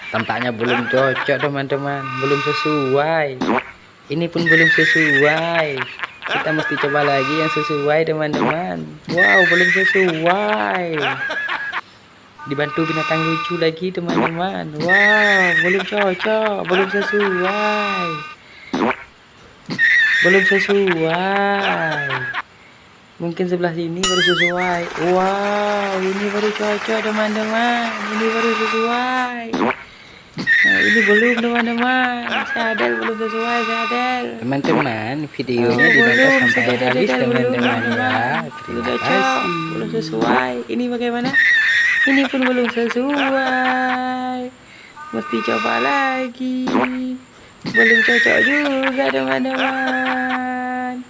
Tampaknya belum cocok teman-teman, belum sesuai. Ini pun belum sesuai. Kita mesti coba lagi yang sesuai teman-teman. Wow, belum sesuai. Dibantu binatang lucu lagi teman-teman. Wow, belum cocok, belum sesuai. Belum sesuai. Mungkin sebelah sini baru sesuai. Wow, ini baru cocok teman-teman. Ini baru sesuai. Nah, ini belum teman-teman. Sadar belum sesuai, sadar. Teman-teman, videonya ditonton sampai habis teman-teman ya. Terima kasih. Belum sesuai. Ini bagaimana? Ini pun belum sesuai. Mesti coba lagi. Belum cocok juga teman-teman.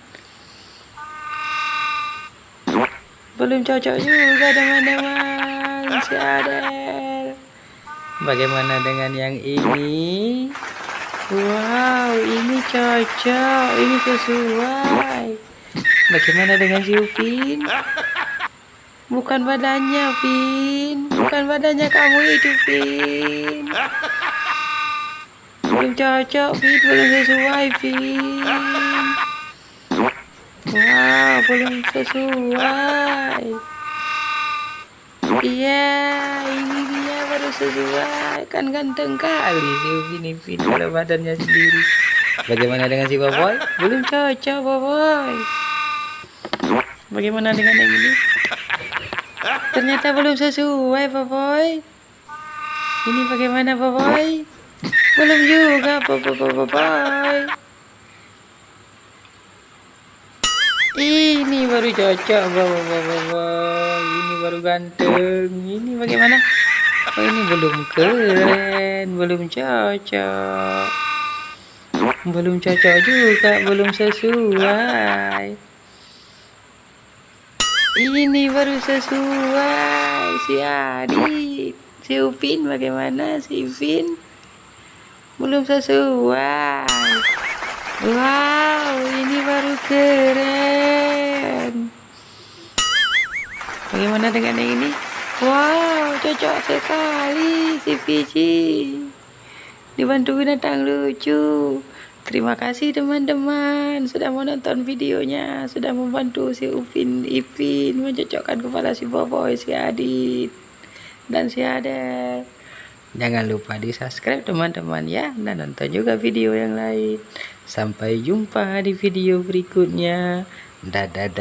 Belum cocok juga teman-teman. Sadar. Bagaimana dengan yang ini? Wow, ini cocok, ini sesuai. Bagaimana dengan si Upin? Bukan badannya, Upin. Bukan badannya kamu itu, Upin. Belum cocok, Upin. Belum sesuai, Upin. Wow, belum sesuai. Iya, ini dia baru sesuai. Kan ganteng kali si Upin Ipin kalau badannya sendiri. Bagaimana dengan si Boboy? Belum cocok, Boboy. Bagaimana dengan yang ini? Ternyata belum sesuai, Boboy. Ini bagaimana, Boboy? Belum juga, Boboy. Ini baru cocok, Boboy. Ini baru ganteng. Ini bagaimana? Oh, ini belum keren, belum cocok. Belum cocok juga, belum sesuai. Ini baru sesuai. Si Adit, si Upin bagaimana? Si Upin belum sesuai. Wow, ini baru keren. Bagaimana dengan yang ini? Wow, cocok sekali si Pici. Dibantu binatang lucu. Terima kasih teman-teman sudah menonton videonya, sudah membantu si Upin Ipin mencocokkan kepala si Boboy, si Adit, dan si Adel. Jangan lupa di subscribe teman-teman ya, dan nonton juga video yang lain. Sampai jumpa di video berikutnya. Dadah.